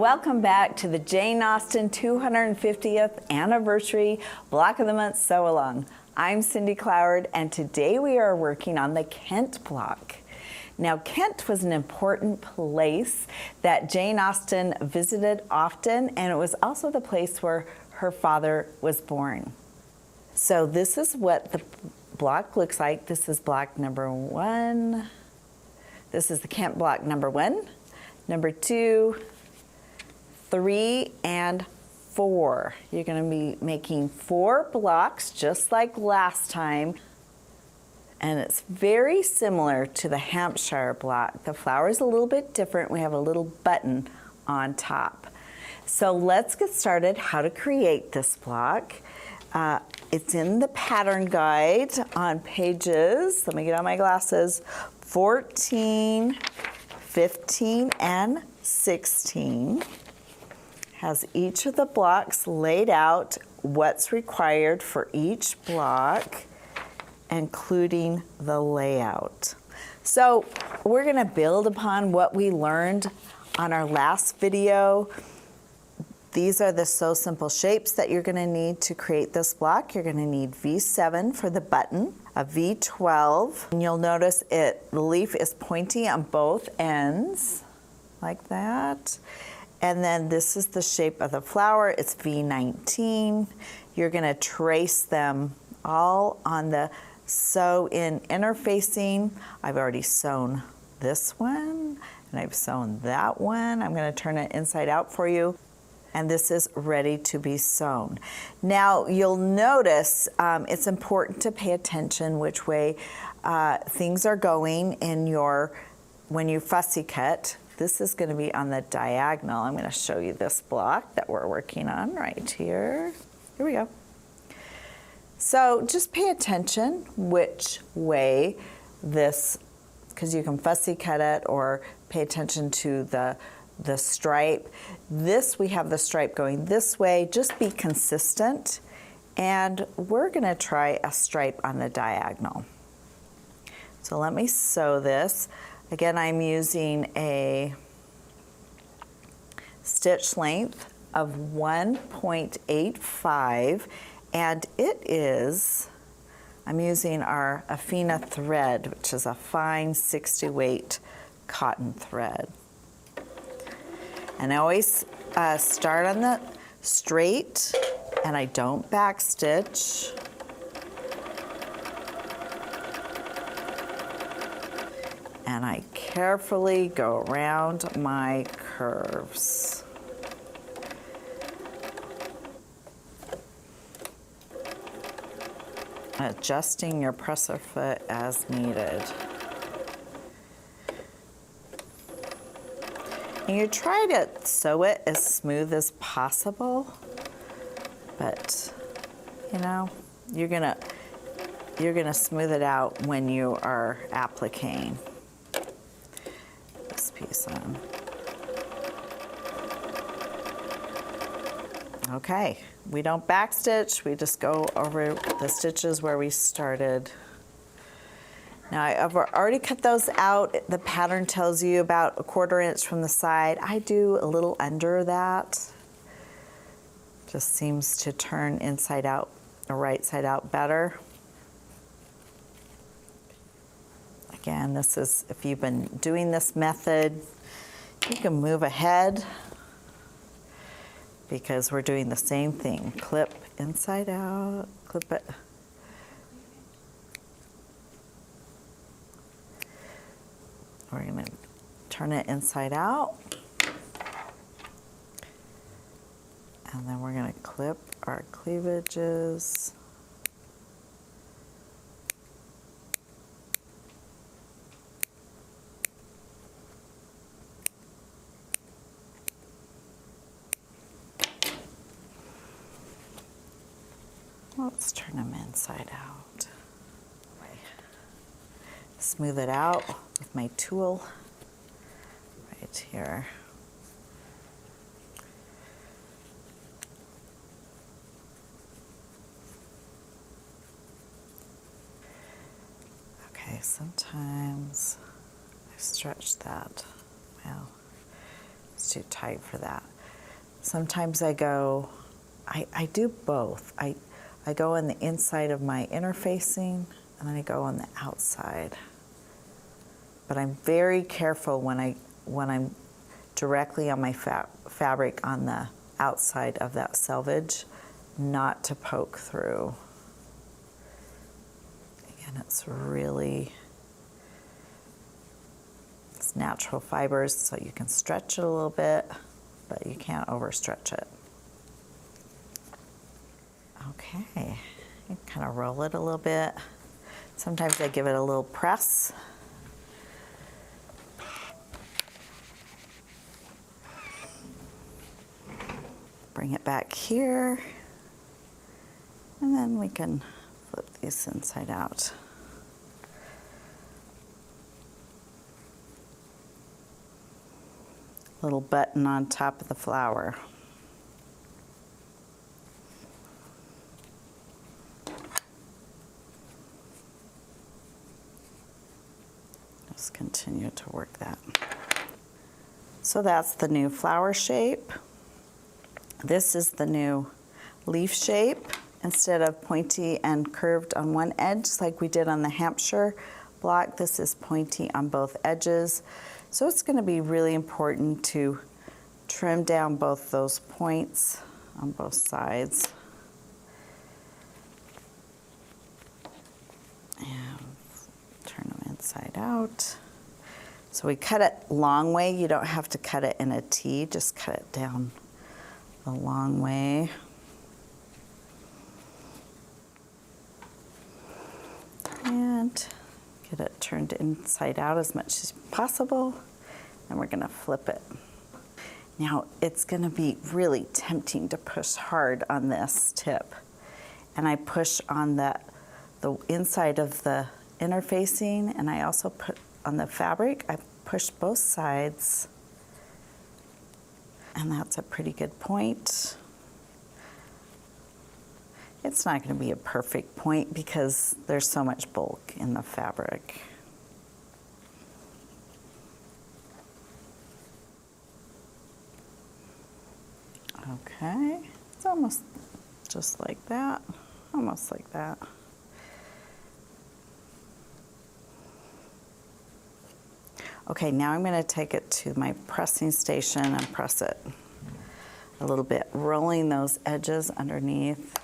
Welcome back to the Jane Austen 250th Anniversary Block of the Month Sew-Along. I'm Cindy Cloward, and today we are working on the Kent block. Now, Kent was an important place that Jane Austen visited often, and it was also the place where her father was born. So this is what the block looks like. This is block number 1. This is the Kent block number 1, number 2, 3, and 4. You're going to be making 4 blocks just like last time. And it's very similar to the Hampshire block. The flower is a little bit different. We have a little button on top. So let's get started how to create this block. It's in the pattern guide on pages, let me get on my glasses, 14, 15, and 16. Has each of the blocks laid out, what's required for each block, including the layout. So we're going to build upon what we learned on our last video. These are the Sew Simple shapes that you're going to need to create this block. You're going to need V7 for the button, a V12, and you'll notice the leaf is pointy on both ends, like that. And then this is the shape of the flower. It's V19. You're going to trace them all on the sew in interfacing. I've already sewn this one, and I've sewn that one. I'm going to turn it inside out for you. And this is ready to be sewn. Now you'll notice it's important to pay attention which way things are going in when you fussy cut. This is going to be on the diagonal. I'm going to show you this block that we're working on right here. Here we go. So just pay attention which way this, because you can fussy cut it or pay attention to the stripe. We have the stripe going this way. Just be consistent. And we're going to try a stripe on the diagonal. So let me sew this. Again, I'm using a stitch length of 1.85, and I'm using our Athena thread, which is a fine 60 weight cotton thread. And I always start on the straight, and I don't backstitch. And I carefully go around my curves. Adjusting your presser foot as needed. And you try to sew it as smooth as possible, but you know, you're gonna smooth it out when you are appliquing this piece on. Okay, we don't backstitch, we just go over the stitches where we started. Now I've already cut those out. The pattern tells you about 1/4 inch from the side. I do a little under that. Just seems to turn inside out or right side out better. Again, this is, if you've been doing this method, you can move ahead because we're doing the same thing. Clip inside out, clip it. We're going to turn it inside out. And then we're going to clip our cleavages. Let's turn them inside out. Smooth it out with my tool right here. Okay, sometimes I stretch that. Well, It's too tight for that. Sometimes I go, I do both. I go on the inside of my interfacing, and then I go on the outside. But I'm very careful when I'm directly on my fabric on the outside of that selvage, not to poke through. Again, it's natural fibers, so you can stretch it a little bit, but you can't overstretch it. Okay, you kind of roll it a little bit. Sometimes I give it a little press. Bring it back here, and then we can flip these inside out. Little button on top of the flower. Just continue to work that. So that's the new flower shape. This is the new leaf shape. Instead of pointy and curved on one edge like we did on the Hampshire block, this is pointy on both edges. So it's going to be really important to trim down both those points on both sides. And turn them inside out. So we cut it long way. You don't have to cut it in a T, just cut it down the long way. And get it turned inside out as much as possible, and we're going to flip it. Now it's going to be really tempting to push hard on this tip, and I push on the inside of the interfacing, and I also put on the fabric. I push both sides, and that's a pretty good point. It's not going to be a perfect point because there's so much bulk in the fabric. Okay, it's almost just like that, almost like that. Okay, now I'm going to take it to my pressing station and press it a little bit, rolling those edges underneath.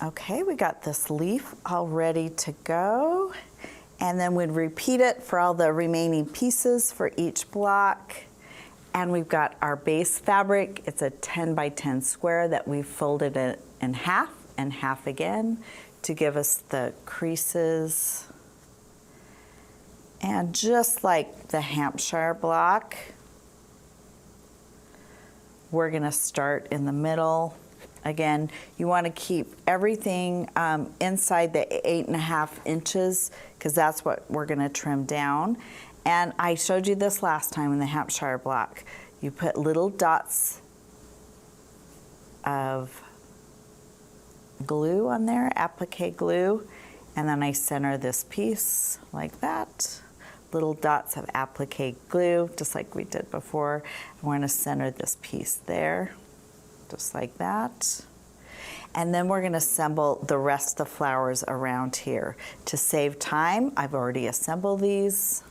Okay, we got this leaf all ready to go, and then we'd repeat it for all the remaining pieces for each block. And we've got our base fabric. It's a 10 by 10 square that we've folded it in half and half again to give us the creases. And just like the Hampshire block, we're gonna start in the middle. Again, you want to keep everything inside the 8.5 inches because that's what we're going to trim down. And I showed you this last time in the Hampshire block. You put little dots of glue on there, applique glue, and then I center this piece like that. Little dots of applique glue, just like we did before. We're going to center this piece there, just like that. And then we're going to assemble the rest of the flowers around here. To save time, I've already assembled these.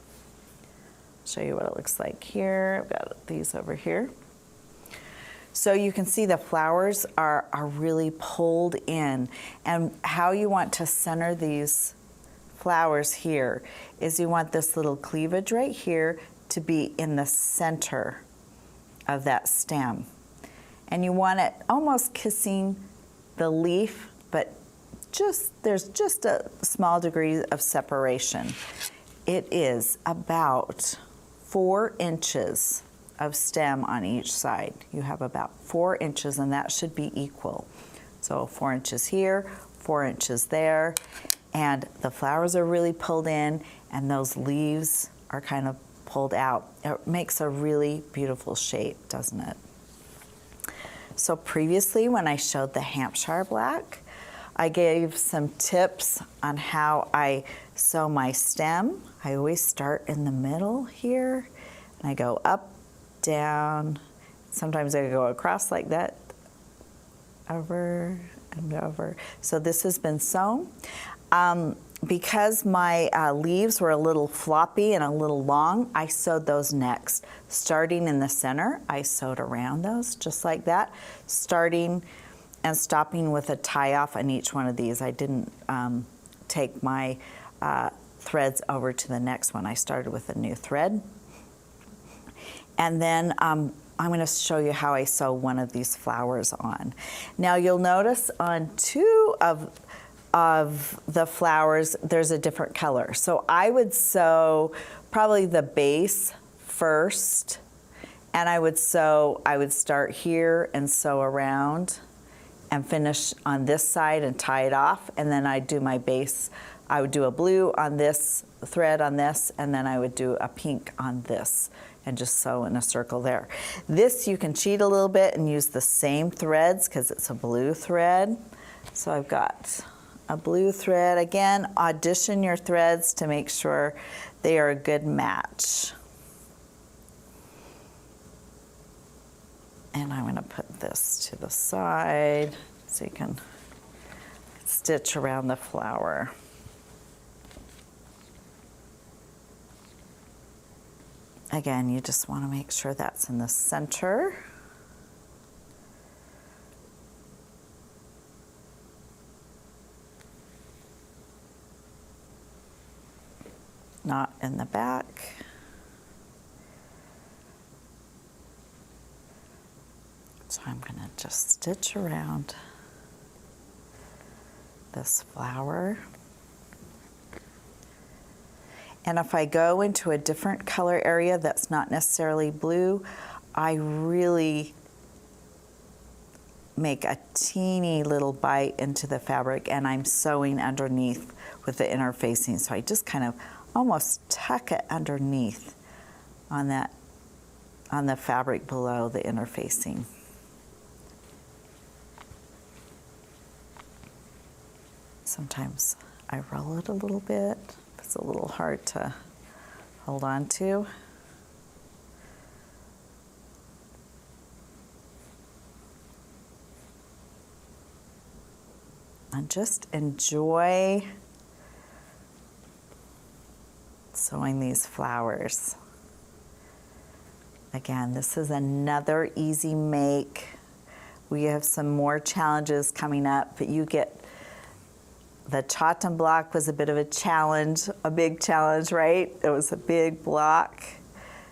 I'll show you what it looks like here. I've got these over here. So you can see the flowers are really pulled in. And how you want to center these flowers here is you want this little cleavage right here to be in the center of that stem. And you want it almost kissing the leaf, but there's just a small degree of separation. It is about 4 inches of stem on each side. You have about 4 inches, and that should be equal. So 4 inches here, 4 inches there, and the flowers are really pulled in, and those leaves are kind of pulled out. It makes a really beautiful shape, doesn't it? So previously, when I showed the Hampshire black, I gave some tips on how I sew my stem. I always start in the middle here, and I go up, down. Sometimes I go across like that, over and over. So this has been sewn. Because my leaves were a little floppy and a little long, I sewed those next. Starting in the center, I sewed around those just like that, starting and stopping with a tie off on each one of these. I didn't take my threads over to the next one. I started with a new thread. And then I'm going to show you how I sew one of these flowers on. Now you'll notice on two of the flowers, there's a different color. So I would sew probably the base first, and I would start here and sew around and finish on this side and tie it off, and then I'd do my base. I would do a blue on this thread on this, and then I would do a pink on this and just sew in a circle there. This you can cheat a little bit and use the same threads because it's a blue thread. So I've got a blue thread. Again, audition your threads to make sure they are a good match. And I'm going to put this to the side so you can stitch around the flower. Again, you just want to make sure that's in the center. Not in the back. So I'm going to just stitch around this flower. And if I go into a different color area that's not necessarily blue, I really make a teeny little bite into the fabric, and I'm sewing underneath with the interfacing. So I just kind of almost tuck it underneath on the fabric below the interfacing. Sometimes I roll it a little bit. It's a little hard to hold on to. And just enjoy sewing these flowers. Again, this is another easy make. We have some more challenges coming up, but you get the cotton block was a bit of a challenge, a big challenge, right? It was a big block.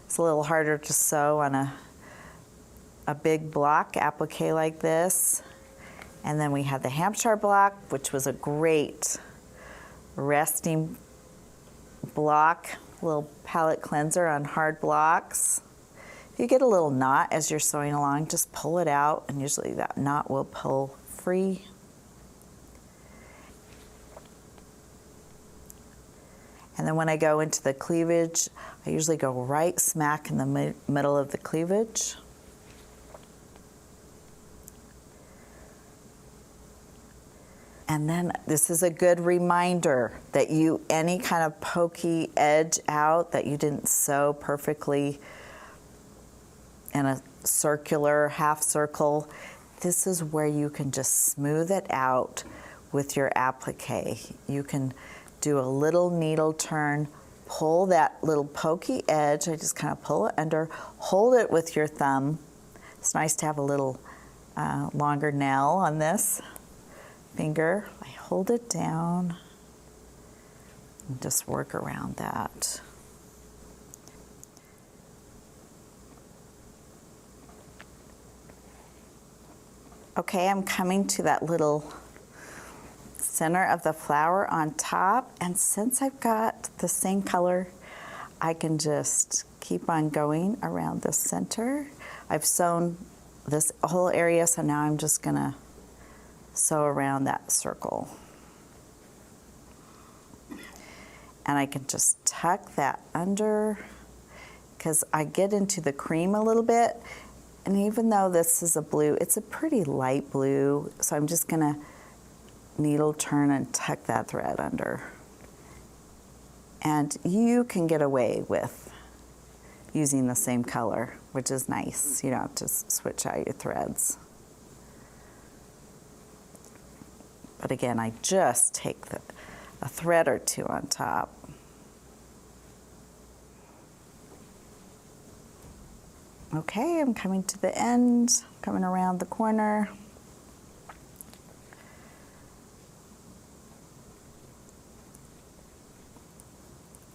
It's a little harder to sew on a big block applique like this. And then we had the Hampshire block, which was a great resting block, a little palette cleanser on hard blocks. If you get a little knot as you're sewing along, just pull it out, and usually that knot will pull free. And then when I go into the cleavage, I usually go right smack in the middle of the cleavage. And then this is a good reminder that any kind of pokey edge out that you didn't sew perfectly in a circular half circle, this is where you can just smooth it out with your applique. You can do a little needle turn, pull that little pokey edge. I just kind of pull it under, hold it with your thumb. It's nice to have a little longer nail on this finger. I hold it down and just work around that. Okay, I'm coming to that little center of the flower on top, and since I've got the same color, I can just keep on going around the center. I've sewn this whole area, so now I'm just gonna sew around that circle. And I can just tuck that under, because I get into the cream a little bit, and even though this is a blue, it's a pretty light blue, so I'm just gonna needle turn and tuck that thread under. And you can get away with using the same color, which is nice. You don't have to switch out your threads. But again, I just take a thread or two on top. Okay, I'm coming to the end, coming around the corner.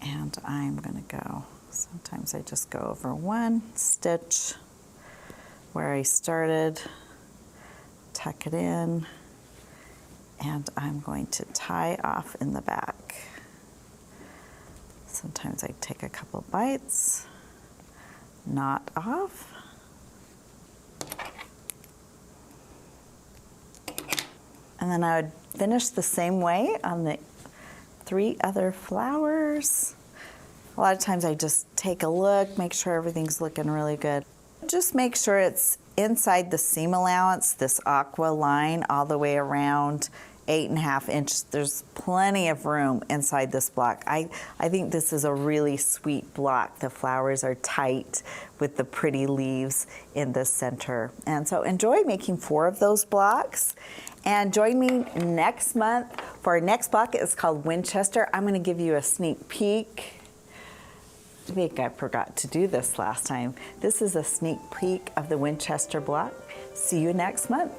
And I'm going to go, sometimes I just go over one stitch where I started, tuck it in, and I'm going to tie off in the back. Sometimes I take a couple bites, knot off, and then I would finish the same way on the 3 other flowers. A lot of times I just take a look, make sure everything's looking really good. Just make sure it's inside the seam allowance, this aqua line all the way around, 8.5 inches. There's plenty of room inside this block. I think this is a really sweet block. The flowers are tight with the pretty leaves in the center. And so enjoy making 4 of those blocks. And join me next month for our next block. It's called Winchester. I'm going to give you a sneak peek. I think I forgot to do this last time. This is a sneak peek of the Winchester block. See you next month.